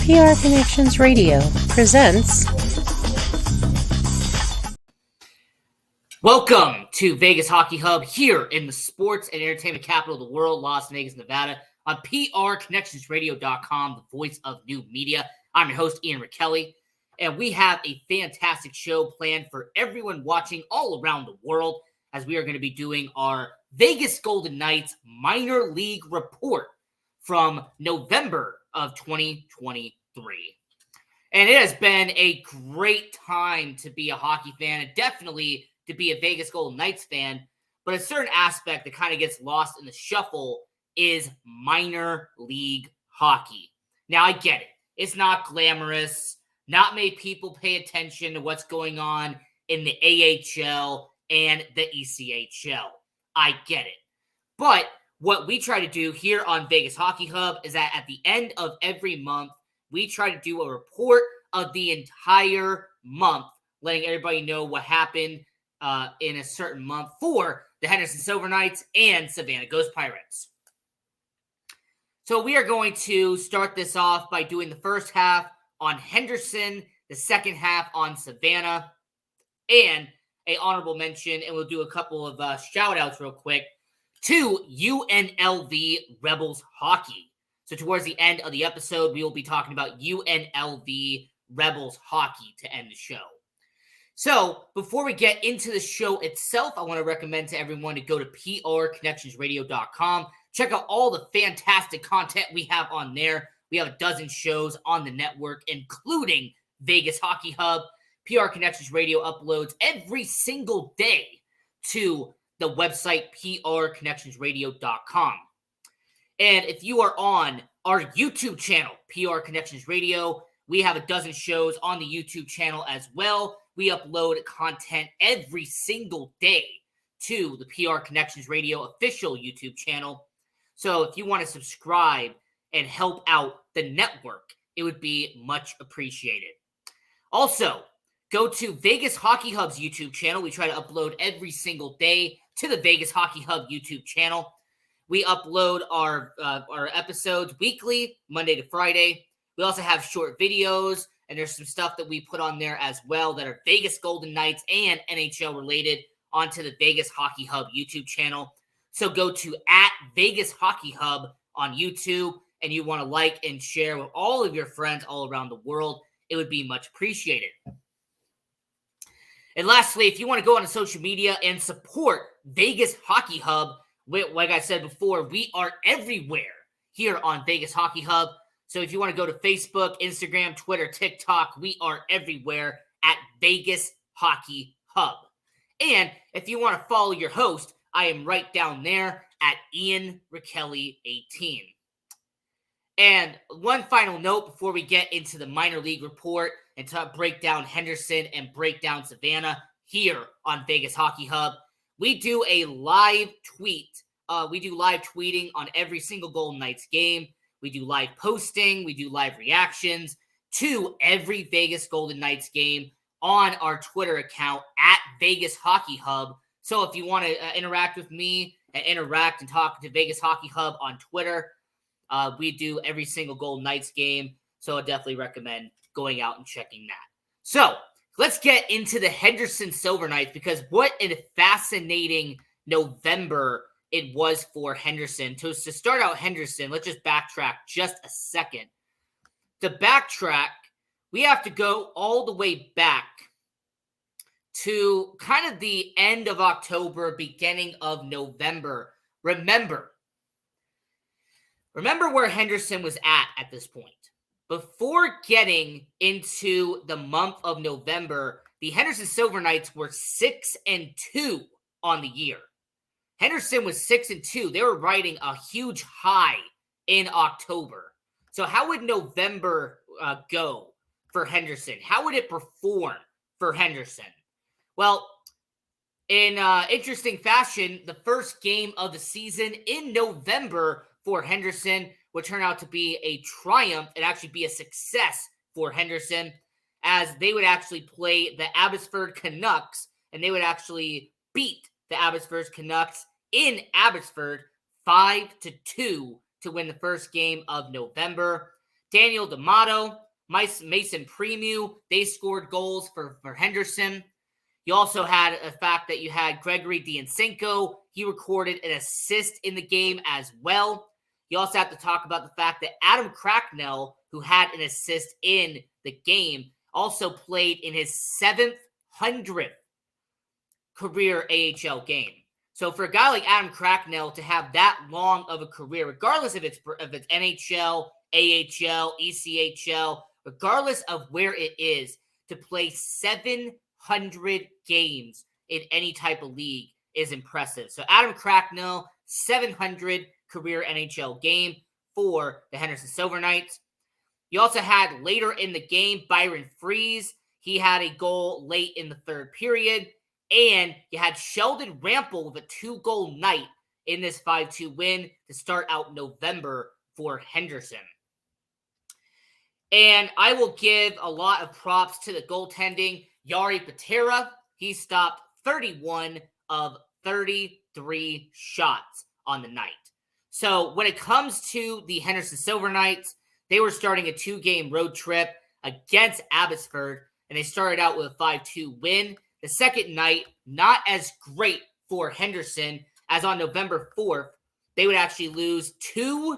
PR Connections Radio presents. Welcome to Vegas Hockey Hub here in the sports and entertainment capital of the world, Las Vegas, Nevada, on PRConnectionsRadio.com, the voice of new media. I'm your host, Ian Rachiele, and we have a fantastic show planned for everyone watching all around the world, as we are going to be doing our Vegas Golden Knights minor league report from November of 2023. And it has been a great time to be a hockey fan, and definitely to be a Vegas Golden Knights fan, but a certain aspect that kind of gets lost in the shuffle is minor league hockey. Now, I get it. It's not glamorous. Not many people pay attention to what's going on in the AHL and the ECHL. I get it. But what we try to do here on Vegas Hockey Hub is that at the end of every month, we try to do a report of the entire month, letting everybody know what happened in a certain month for the Henderson Silver Knights and Savannah Ghost Pirates. So we are going to start this off by doing the first half on Henderson, the second half on Savannah, and an honorable mention, and we'll do a couple of shout-outs real quick, to UNLV Rebels Hockey. So towards the end of the episode, we will be talking about UNLV Rebels Hockey to end the show. So, before we get into the show itself, I want to recommend to everyone to go to PRConnectionsRadio.com. Check out all the fantastic content we have on there. We have a dozen shows on the network, including Vegas Hockey Hub. PR Connections Radio uploads every single day to the website PRConnectionsRadio.com. And if you are on our YouTube channel, PR Connections Radio, we have a dozen shows on the YouTube channel as well. We upload content every single day to the PR Connections Radio official YouTube channel. So if you want to subscribe and help out the network, it would be much appreciated. Also, go to Vegas Hockey Hub's YouTube channel. We try to upload every single day to the Vegas Hockey Hub YouTube channel. We upload our episodes weekly, Monday to Friday. We also have short videos, and there's some stuff that we put on there as well that are Vegas Golden Knights and NHL related onto the Vegas Hockey Hub YouTube channel. So go to @Vegas Hockey Hub on YouTube, and you want to like and share with all of your friends all around the world. It would be much appreciated. And lastly, if you want to go on to social media and support Vegas Hockey Hub, like I said before, we are everywhere here on Vegas Hockey Hub. So if you want to go to Facebook, Instagram, Twitter, TikTok, we are everywhere at Vegas Hockey Hub. And if you want to follow your host, I am right down there at Ian Rachiele 18. And one final note before we get into the minor league report and to break down Henderson and break down Savannah here on Vegas Hockey Hub, we do a live tweet. We do live tweeting on every single Golden Knights game. We do live posting. We do live reactions to every Vegas Golden Knights game on our Twitter account at Vegas Hockey Hub. So if you want to interact with me and interact and talk to Vegas Hockey Hub on Twitter, we do every single Golden Knights game. So I definitely recommend going out and checking that. So let's get into the Henderson Silver Knights, because what a fascinating November it was for Henderson. To start out Henderson, let's just backtrack just a second. To backtrack, we have to go all the way back to kind of the end of October, beginning of November. Remember where Henderson was at this point. Before getting into the month of November, the Henderson Silver Knights were 6-2 on the year. Henderson was 6-2. They were riding a huge high in October. So how would November go for Henderson? How would it perform for Henderson? Well, in interesting fashion, the first game of the season in November for Henderson would turn out to be a triumph and actually be a success for Henderson, as they would actually play the Abbotsford Canucks, and they would actually beat the Abbotsford Canucks in Abbotsford 5-2 to win the first game of November. Daniel D'Amato, Mason Premu, they scored goals for Henderson. You also had a fact that you had Gregory Diansenko. He recorded an assist in the game as well. You also have to talk about the fact that Adam Cracknell, who had an assist in the game, also played in his 700th career AHL game. So for a guy like Adam Cracknell to have that long of a career, regardless if it's NHL, AHL, ECHL, regardless of where it is, to play 700 games in any type of league is impressive. So Adam Cracknell, 700 career NHL game for the Henderson Silver Knights. You also had later in the game, Byron Freese. He had a goal late in the third period. And you had Sheldon Rample with a 2-goal night in this 5-2 win to start out November for Henderson. And I will give a lot of props to the goaltending. Jari Patera, he stopped 31 of 33 shots on the night. So when it comes to the Henderson Silver Knights, they were starting a 2-game road trip against Abbotsford, and they started out with a 5-2 win. The second night, not as great for Henderson, as on November 4th, they would actually lose 2-0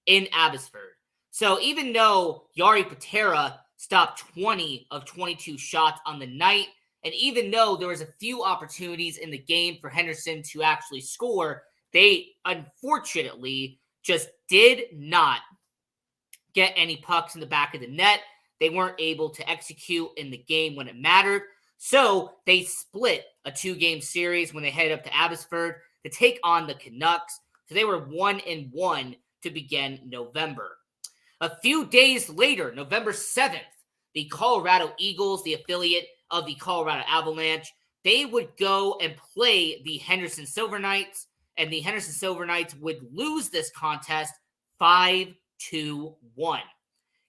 in Abbotsford. So even though Jari Patera stopped 20 of 22 shots on the night, and even though there was a few opportunities in the game for Henderson to actually score, they unfortunately just did not get any pucks in the back of the net. They weren't able to execute in the game when it mattered. So they split a 2-game series when they headed up to Abbotsford to take on the Canucks. So they were 1-1 to begin November. A few days later, November 7th, the Colorado Eagles, the affiliate of the Colorado Avalanche, they would go and play the Henderson Silver Knights, and the Henderson Silver Knights would lose this contest 5-1.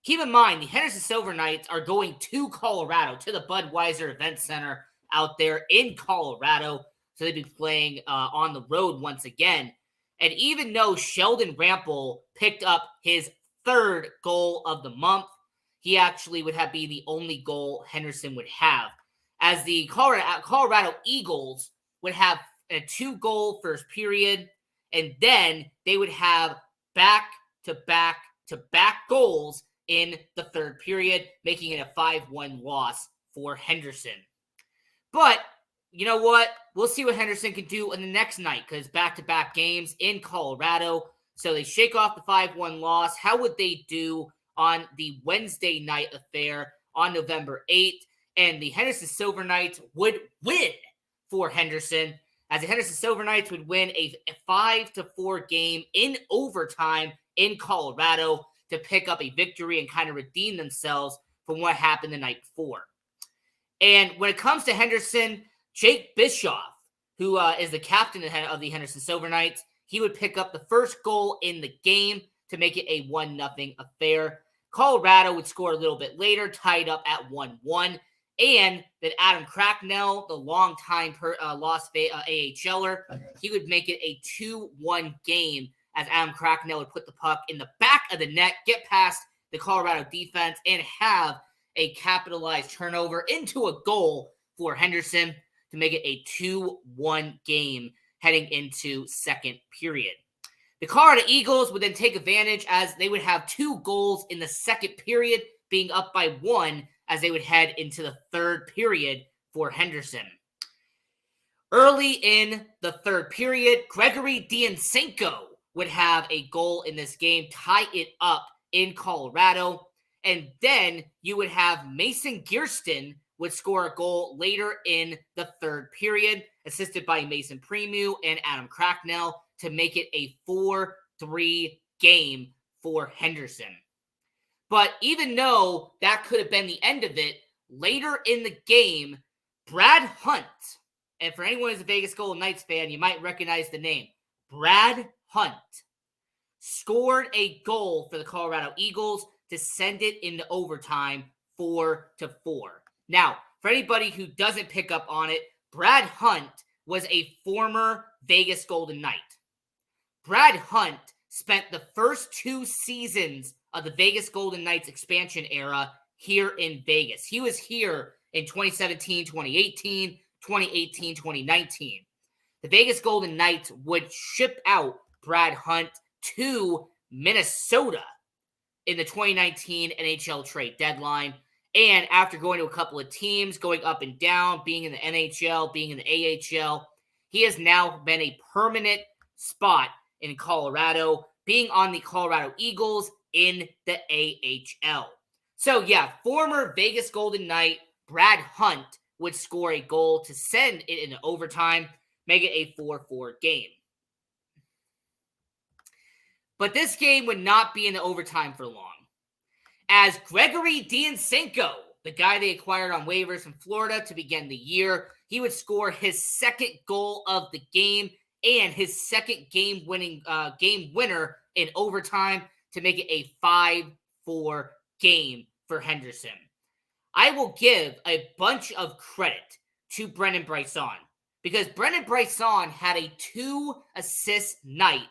Keep in mind, the Henderson Silver Knights are going to Colorado, to the Budweiser Event Center out there in Colorado. So they'd be playing on the road once again. And even though Sheldon Rample picked up his 3rd goal of the month, he actually would be the only goal Henderson would have. As the Colorado Eagles would have a 2-goal first period, and then they would have back-to-back goals in the third period, making it a 5-1 loss for Henderson. But you know what? We'll see what Henderson can do in the next night, because back-to-back games in Colorado. So they shake off the 5-1 loss. How would they do on the Wednesday night affair on November 8th? And the Henderson Silver Knights would win for Henderson, as the Henderson Silver Knights would win a 5-4 game in overtime in Colorado to pick up a victory and kind of redeem themselves from what happened the night before. And when it comes to Henderson, Jake Bischoff, who is the captain of the Henderson Silver Knights, he would pick up the first goal in the game to make it a 1-0 affair. Colorado would score a little bit later, tied up at 1-1. And that Adam Cracknell, the longtime Las Vegas AHLer, he would make it a 2-1 game, as Adam Cracknell would put the puck in the back of the net, get past the Colorado defense, and have a capitalized turnover into a goal for Henderson to make it a 2-1 game heading into second period. The Colorado Eagles would then take advantage, as they would have 2 goals in the second period, being up by 1 as they would head into the third period for Henderson. Early in the third period, Gregory Diansenko would have a goal in this game, tie it up in Colorado. And then you would have Mason Gearston would score a goal later in the third period, assisted by Mason Premu and Adam Cracknell, to make it a 4-3 game for Henderson. But even though that could have been the end of it, later in the game, Brad Hunt, and for anyone who's a Vegas Golden Knights fan, you might recognize the name, Brad Hunt, scored a goal for the Colorado Eagles to send it into overtime 4-4. Now, for anybody who doesn't pick up on it, Brad Hunt was a former Vegas Golden Knight. Brad Hunt spent the first 2 seasons of the Vegas Golden Knights expansion era here in Vegas. He was here in 2017, 2018, 2018, 2019. The Vegas Golden Knights would ship out Brad Hunt to Minnesota in the 2019 NHL trade deadline. And after going to a couple of teams, going up and down, being in the NHL, being in the AHL, he has now been a permanent spot in Colorado, being on the Colorado Eagles in the AHL. So yeah, former Vegas Golden Knight Brad Hunt would score a goal to send it into overtime, make it a 4-4 game. But this game would not be in the overtime for long, as Gregory Diansenko, the guy they acquired on waivers from Florida to begin the year, he would score his second goal of the game and his second game winner in overtime to make it a 5-4 game for Henderson. I will give a bunch of credit to Brendan Brisson, because Brendan Brisson had a 2-assist night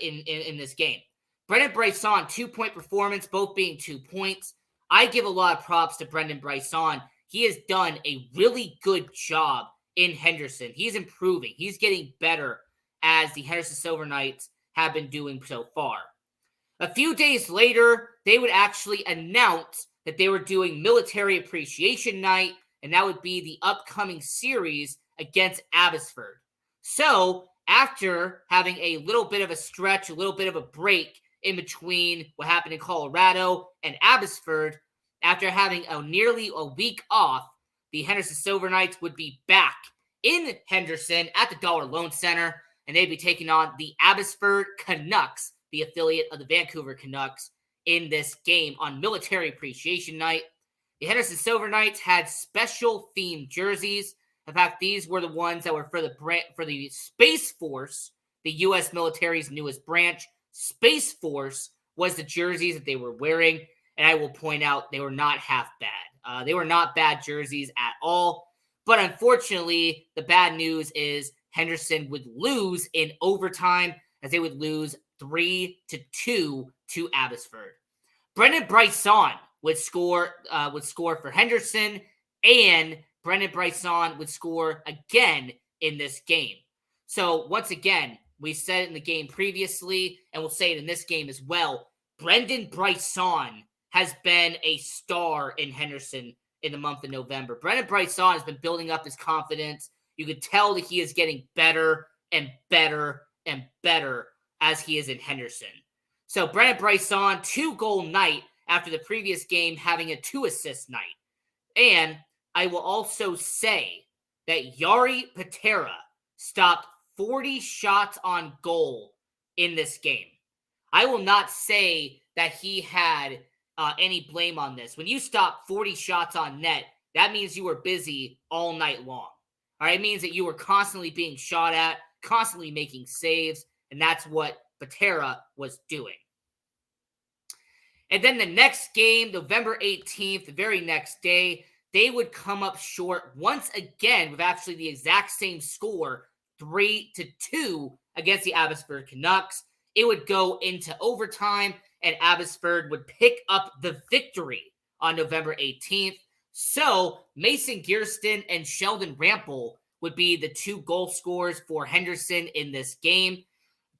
in this game. Brendan Brisson, 2-point performance, both being 2 points. I give a lot of props to Brendan Brisson. He has done a really good job in Henderson. He's improving. He's getting better, as the Henderson Silver Knights have been doing so far. A few days later, they would actually announce that they were doing Military Appreciation Night, and that would be the upcoming series against Abbotsford. So, after having a little bit of a stretch, a little bit of a break in between what happened in Colorado and Abbotsford, after having nearly a week off, the Henderson Silver Knights would be back in Henderson at the Dollar Loan Center, and they'd be taking on the Abbotsford Canucks, the affiliate of the Vancouver Canucks, in this game on Military Appreciation Night. The Henderson Silver Knights had special themed jerseys. In fact, these were the ones that were for the Space Force, the U.S. military's newest branch. Space Force was the jerseys that they were wearing, and I will point out they were not half bad. They were not bad jerseys at all, but unfortunately, the bad news is Henderson would lose in overtime, as they would lose 3-2 to Abbotsford. Brendan Brisson would score for Henderson, and Brendan Brisson would score again in this game. So once again, we said it in the game previously, and we'll say it in this game as well. Brendan Brisson has been a star in Henderson in the month of November. Brendan Brisson has been building up his confidence. You could tell that he is getting better and better and better as he is in Henderson. So Brendan Brisson, 2-goal night after the previous game having a 2-assist night. And I will also say that Jari Patera stopped 40 shots on goal in this game. I will not say that he had any blame on this. When you stop 40 shots on net, that means you were busy all night long. All right, it means that you were constantly being shot at, constantly making saves, and that's what Patera was doing. And then the next game, November 18th, the very next day, they would come up short once again with actually the exact same score, 3-2 against the Abbotsford Canucks. It would go into overtime, and Abbotsford would pick up the victory on November 18th. So Mason Gearston and Sheldon Rampel would be the 2 goal scorers for Henderson in this game.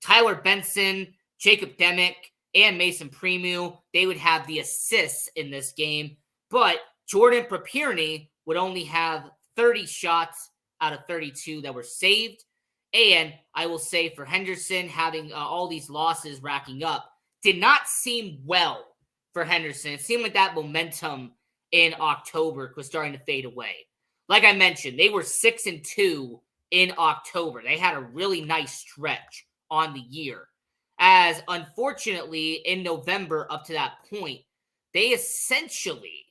Tyler Benson, Jacob Demick, and Mason Premu, they would have the assists in this game. But Jordan Propierny would only have 30 shots out of 32 that were saved. And I will say for Henderson, having all these losses racking up, did not seem well for Henderson. It seemed like that momentum in October was starting to fade away. Like I mentioned, they were 6-2 in October. They had a really nice stretch on the year. As unfortunately, in November up to that point, they essentially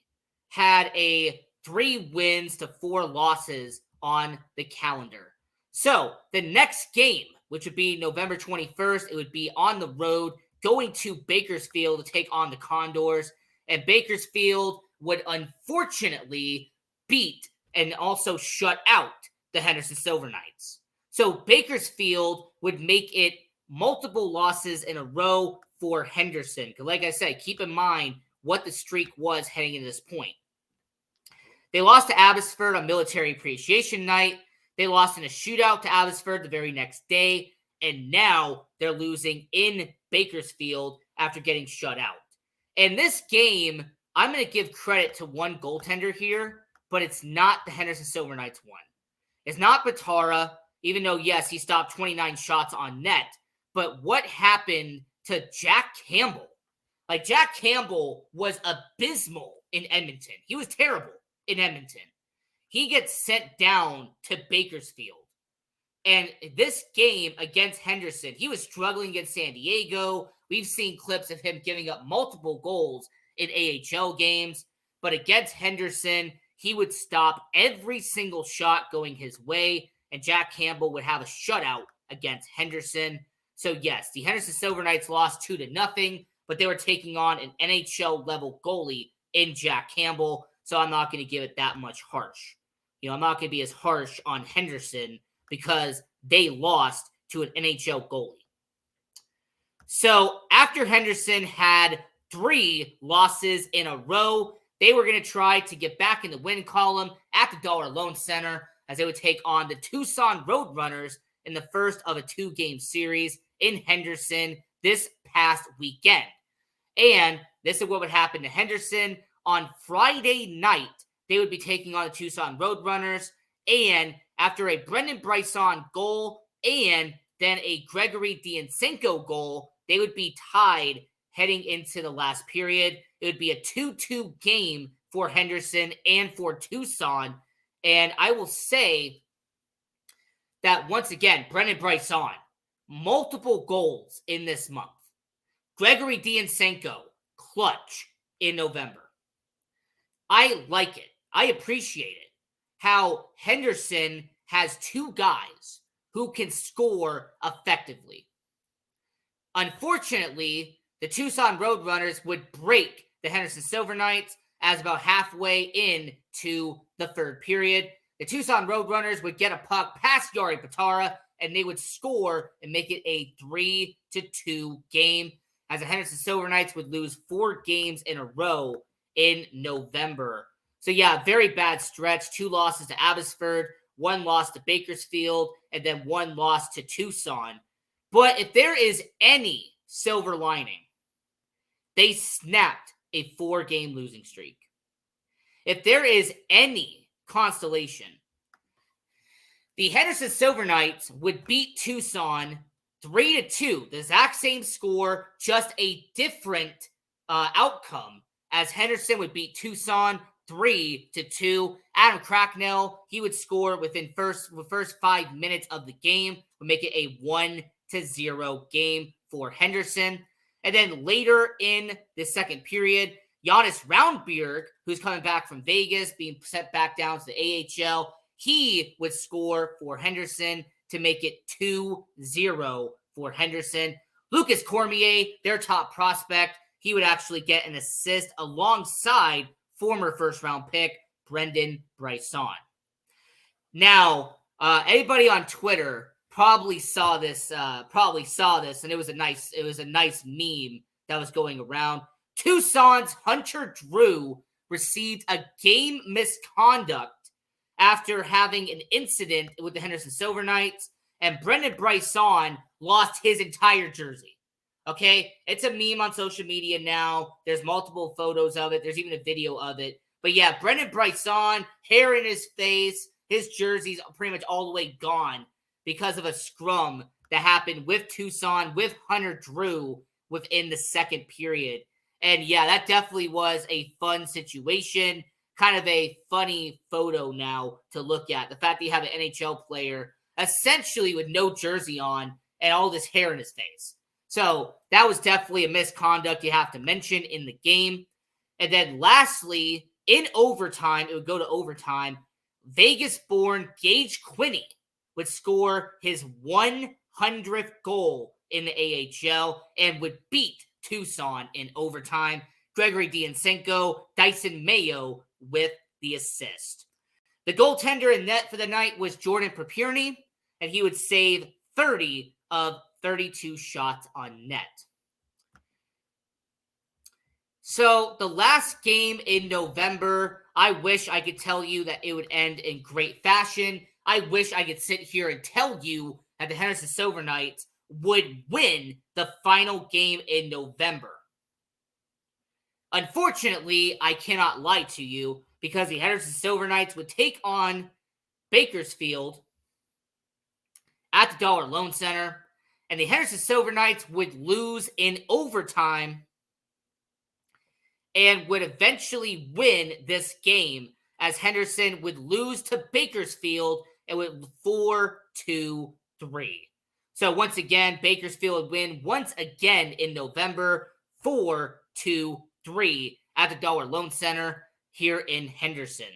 had a 3 wins to 4 losses on the calendar. So the next game, which would be November 21st, it would be on the road going to Bakersfield to take on the Condors. And Bakersfield would unfortunately beat and also shut out the Henderson Silver Knights. So Bakersfield would make it multiple losses in a row for Henderson. Because like I said, keep in mind what the streak was heading into this point. They lost to Abbotsford on Military Appreciation Night. They lost in a shootout to Abbotsford the very next day. And now they're losing in Bakersfield after getting shut out. In this game, I'm going to give credit to one goaltender here, but it's not the Henderson Silver Knights one. It's not Batara, even though, yes, he stopped 29 shots on net. But what happened to Jack Campbell? Like, Jack Campbell was abysmal in Edmonton. He was terrible in Edmonton. He gets sent down to Bakersfield. And this game against Henderson, he was struggling against San Diego. We've seen clips of him giving up multiple goals in AHL games. But against Henderson, he would stop every single shot going his way. And Jack Campbell would have a shutout against Henderson. So yes, the Henderson Silver Knights lost 2-0, but they were taking on an NHL-level goalie in Jack Campbell. So I'm not going to give it that much harsh. I'm not going to be as harsh on Henderson because they lost to an NHL goalie. So after Henderson had 3 losses in a row, they were going to try to get back in the win column at the Dollar Loan Center as they would take on the Tucson Roadrunners in the first of a 2-game series in Henderson this past weekend. And this is what would happen to Henderson. On Friday night, they would be taking on the Tucson Roadrunners, and after a Brendan Bryson goal and then a Gregory Diancenko goal, they would be tied heading into the last period. It would be a 2-2 game for Henderson and for Tucson. And I will say that once again, Brendan Bryson, multiple goals in this month. Gregory Diancenko, clutch in November. I like it. I appreciate it. How Henderson has 2 guys who can score effectively. Unfortunately, the Tucson Roadrunners would break the Henderson Silver Knights as about halfway into the third period. The Tucson Roadrunners would get a puck past Yari Patara, and they would score and make it a 3-2 game, as the Henderson Silver Knights would lose 4 games in a row in November. So yeah, very bad stretch. 2 losses to Abbotsford, 1 loss to Bakersfield, and then 1 loss to Tucson. But if there is any silver lining, they snapped a 4-game losing streak. If there is any constellation, the Henderson Silver Knights would beat Tucson 3-2. The exact same score, just a different outcome, as Henderson would beat Tucson 3-2. Adam Cracknell, he would score within the first 5 minutes of the game, would make it a 1-0 game for Henderson. And then later in the second period, Giannis Roundberg, who's coming back from Vegas, being sent back down to the AHL, he would score for Henderson to make it 2-0 for Henderson. Lucas Cormier, their top prospect, he would actually get an assist alongside former first-round pick Brendan Bryson. Now, anybody on Twitter probably saw this, and it was a nice meme that was going around. Tucson's Hunter Drew received a game misconduct after having an incident with the Henderson Silver Knights, and Brendan Bryson lost his entire jersey. Okay? It's a meme on social media now. There's multiple photos of it. There's even a video of it. But yeah, Brendan Bryson, hair in his face, his jersey's pretty much all the way gone because of a scrum that happened with Tucson, with Hunter Drew within the second period. And yeah, that definitely was a fun situation. Kind of a funny photo now to look at. The fact that you have an NHL player essentially with no jersey on and all this hair in his face. So that was definitely a misconduct you have to mention in the game. And then lastly, in overtime, it would go to overtime. Vegas-born Gage Quinney would score his 100th goal in the AHL and would beat Tucson in overtime. Gregory Diancenko, Dyson Mayo with the assist. The goaltender in net for the night was Jordan Propierny, and he would save 30 of 32 shots on net. So the last game in November, I wish I could tell you that it would end in great fashion. I wish I could sit here and tell you that the Henderson Silver Knights would win the final game in November. Unfortunately, I cannot lie to you because the Henderson Silver Knights would take on Bakersfield at the Dollar Loan Center, and the Henderson Silver Knights would lose in overtime and would eventually win this game as Henderson would lose to Bakersfield and would 4-2-3. So once again, Bakersfield would win once again in November 4-2-3 at the Dollar Loan Center here in Henderson.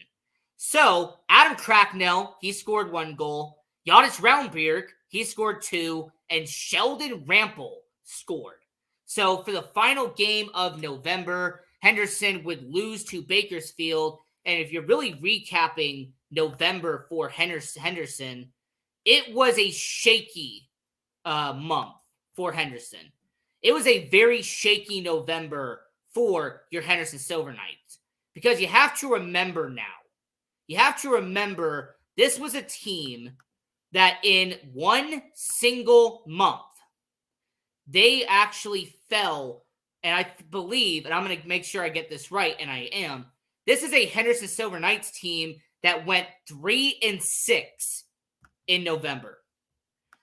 So Adam Cracknell, he scored 1 goal. Jonas Raunberg, he scored 2, and Sheldon Rampel scored. So for the final game of November, Henderson would lose to Bakersfield. And if you're really recapping November for Henderson, it was a shaky month for Henderson. It was a very shaky November for your Henderson Silver Knights. Because you have to remember now, this was a team that in one single month, they actually fell, and I believe, and I'm going to make sure I get this right, and I am, this is a Henderson Silver Knights team that went 3-6 in November.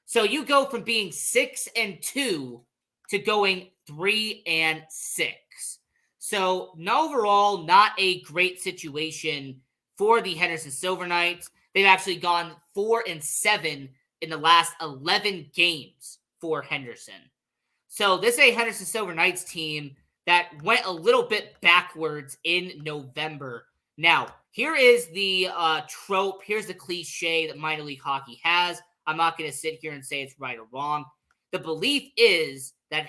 So you go from being 6-2 to going 3-6. So overall, not a great situation for the Henderson Silver Knights. They've actually gone 4-7 in the last 11 games for Henderson. So this is a Henderson Silver Knights team that went a little bit backwards in November. Now, here is the trope. Here's the cliche that minor league hockey has. I'm not going to sit here and say it's right or wrong. The belief is that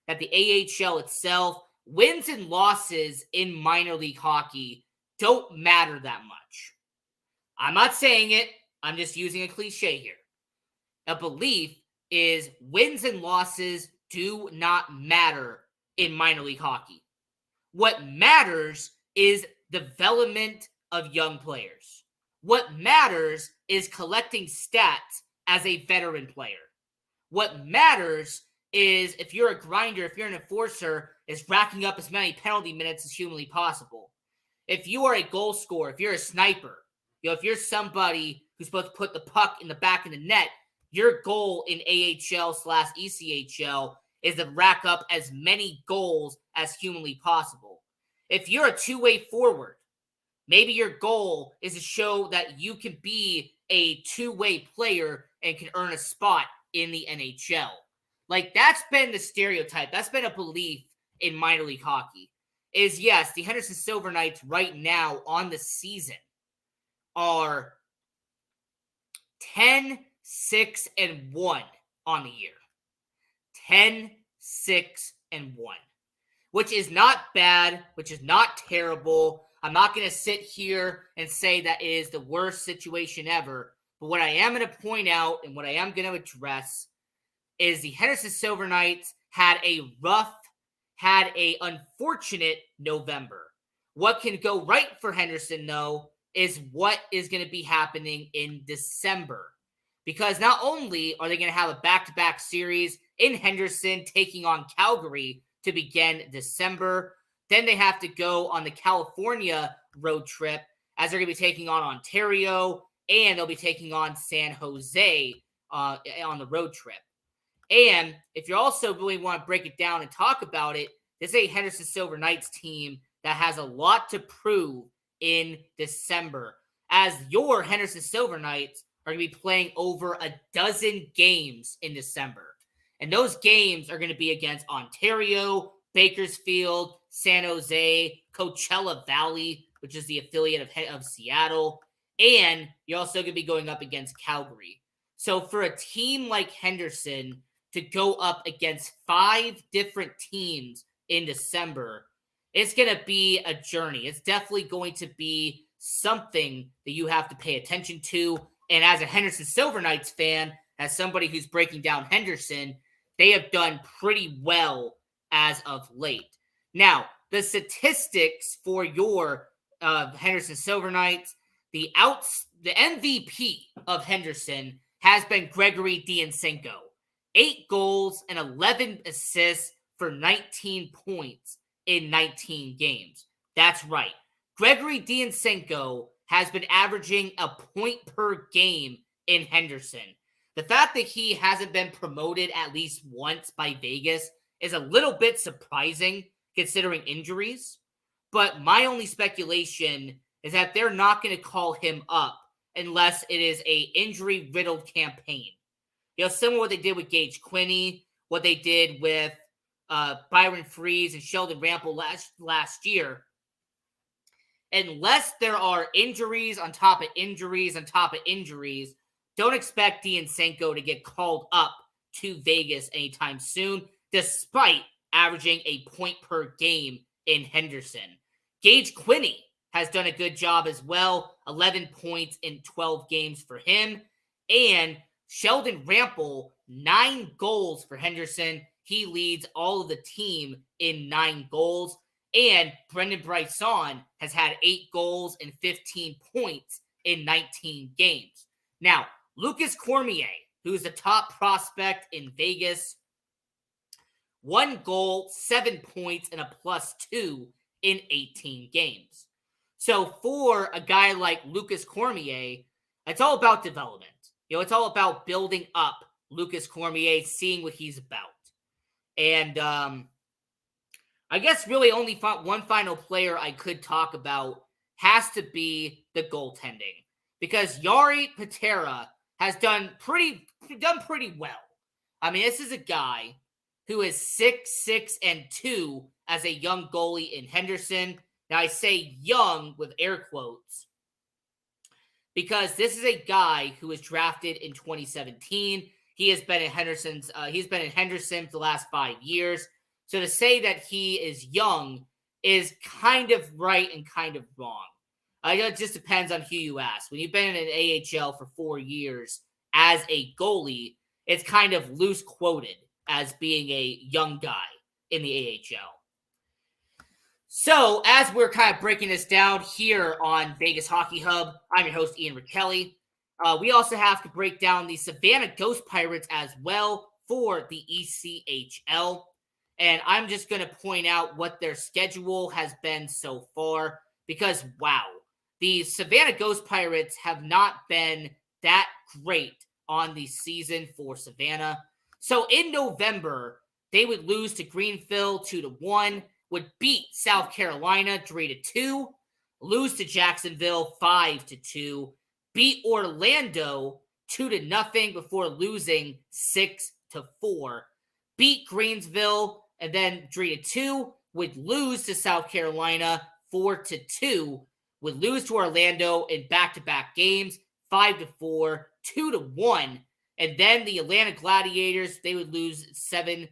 that the AHL itself, wins and losses in minor league hockey don't matter that much. I'm not saying it. I'm just using a cliche here. A belief is wins and losses do not matter in minor league hockey. What matters is development of young players. What matters is collecting stats as a veteran player. What matters is if you're a grinder, if you're an enforcer, is racking up as many penalty minutes as humanly possible. If you are a goal scorer, if you're a sniper, if you're somebody who's supposed to put the puck in the back of the net, your goal in AHL/ECHL is to rack up as many goals as humanly possible. If you're a two-way forward, maybe your goal is to show that you can be a two-way player and can earn a spot in the NHL. Like, that's been the stereotype. That's been a belief in minor league hockey. Is, yes, the Henderson Silver Knights right now on the season are 10-6-1 on the year. 10-6-1. Which is not bad, which is not terrible. I'm not going to sit here and say that it is the worst situation ever. But what I am going to point out and what I am going to address is the Henderson Silver Knights had a unfortunate November. What can go right for Henderson, though, is what is going to be happening in December. Because not only are they going to have a back-to-back series in Henderson taking on Calgary to begin December, then they have to go on the California road trip as they're going to be taking on Ontario, and they'll be taking on San Jose on the road trip. And if you also really want to break it down and talk about it, this is a Henderson Silver Knights team that has a lot to prove in December, as your Henderson Silver Knights are going to be playing over a dozen games in December. And those games are going to be against Ontario, Bakersfield, San Jose, Coachella Valley, which is the affiliate of Seattle. And you're also going to be going up against Calgary. So for a team like Henderson to go up against 5 different teams in December, it's going to be a journey. It's definitely going to be something that you have to pay attention to. And as a Henderson Silver Knights fan, as somebody who's breaking down Henderson, they have done pretty well as of late. Now, the statistics for your Henderson Silver Knights, the MVP of Henderson has been Gregory Diancenko. 8 goals and 11 assists for 19 points in 19 games. That's right. Gregory Diancenko has been averaging a point per game in Henderson. The fact that he hasn't been promoted at least once by Vegas is a little bit surprising considering injuries. But my only speculation is that they're not going to call him up unless it is a injury-riddled campaign. Similar to what they did with Gage Quinney, what they did with Byron Freese and Sheldon Rample last year. Unless there are injuries on top of injuries on top of injuries, don't expect Diancenko to get called up to Vegas anytime soon, despite averaging a point per game in Henderson. Gage Quinney has done a good job as well, 11 points in 12 games for him. And Sheldon Rample, 9 goals for Henderson. He leads all of the team in 9 goals. And Brendan Bryson has had 8 goals and 15 points in 19 games. Now, Lucas Cormier, who's the top prospect in Vegas, 1 goal, 7 points, and a +2 in 18 games. So for a guy like Lucas Cormier, it's all about development. It's all about building up Lucas Cormier, seeing what he's about. And I guess really only one final player I could talk about has to be the goaltending, because Jari Patera has done pretty well. I mean, this is a guy who is 6'6" as a young goalie in Henderson. Now, I say young with air quotes because this is a guy who was drafted in 2017. He has been in Henderson for the last 5 years. So to say that he is young is kind of right and kind of wrong. It just depends on who you ask. When you've been in an AHL for 4 years as a goalie, it's kind of loose quoted as being a young guy in the AHL. So, as we're kind of breaking this down here on Vegas Hockey Hub, I'm your host, Ian Rachiele. We also have to break down the Savannah Ghost Pirates as well for the ECHL. And I'm just going to point out what their schedule has been so far, because, wow, the Savannah Ghost Pirates have not been that great on the season for Savannah. So in November, they would lose to Greenville 2-1, would beat South Carolina 3-2, lose to Jacksonville 5-2, beat Orlando 2-0 before losing 6-4, beat Greensville and then 3-2, would lose to South Carolina 4-2, would lose to Orlando in back-to-back games 5-4, 2-1, and then the Atlanta Gladiators, they would lose 7-3.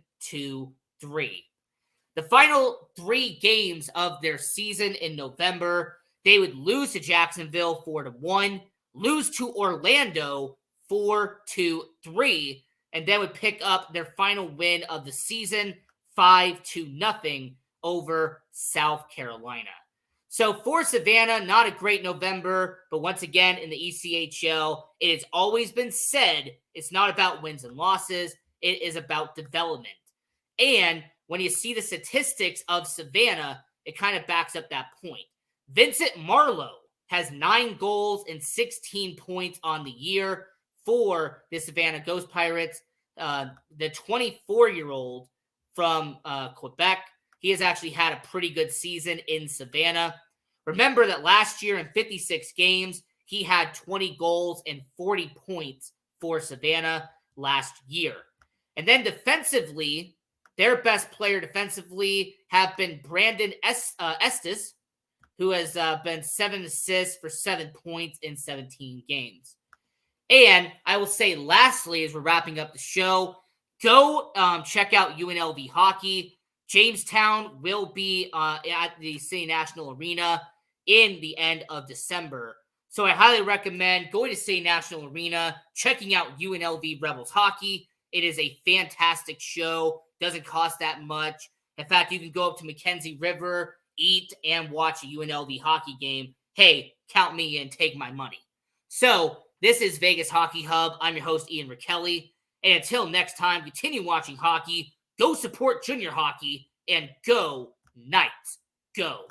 The final 3 games of their season in November, they would lose to Jacksonville 4-1, lose to Orlando 4-3, and then would pick up their final win of the season 5-0 over South Carolina. So for Savannah, not a great November, but once again, in the ECHL, it has always been said it's not about wins and losses, it is about development. And when you see the statistics of Savannah, it kind of backs up that point. Vincent Marlowe has 9 goals and 16 points on the year for the Savannah Ghost Pirates. The 24-year-old from Quebec, he has actually had a pretty good season in Savannah. Remember that last year in 56 games, he had 20 goals and 40 points for Savannah last year. And then defensively, their best player defensively have been Brandon Estes, who has been 7 assists for 7 points in 17 games. And I will say lastly, as we're wrapping up the show, go check out UNLV Hockey. Jamestown will be at the City National Arena in the end of December. So I highly recommend going to State National Arena, checking out UNLV Rebels hockey. It is a fantastic show. Doesn't cost that much. In fact, you can go up to Mackenzie River, eat, and watch a UNLV hockey game. Hey, count me in, take my money. So this is Vegas Hockey Hub. I'm your host, Ian Rachiele. And until next time, continue watching hockey, go support junior hockey, and go Knights, go.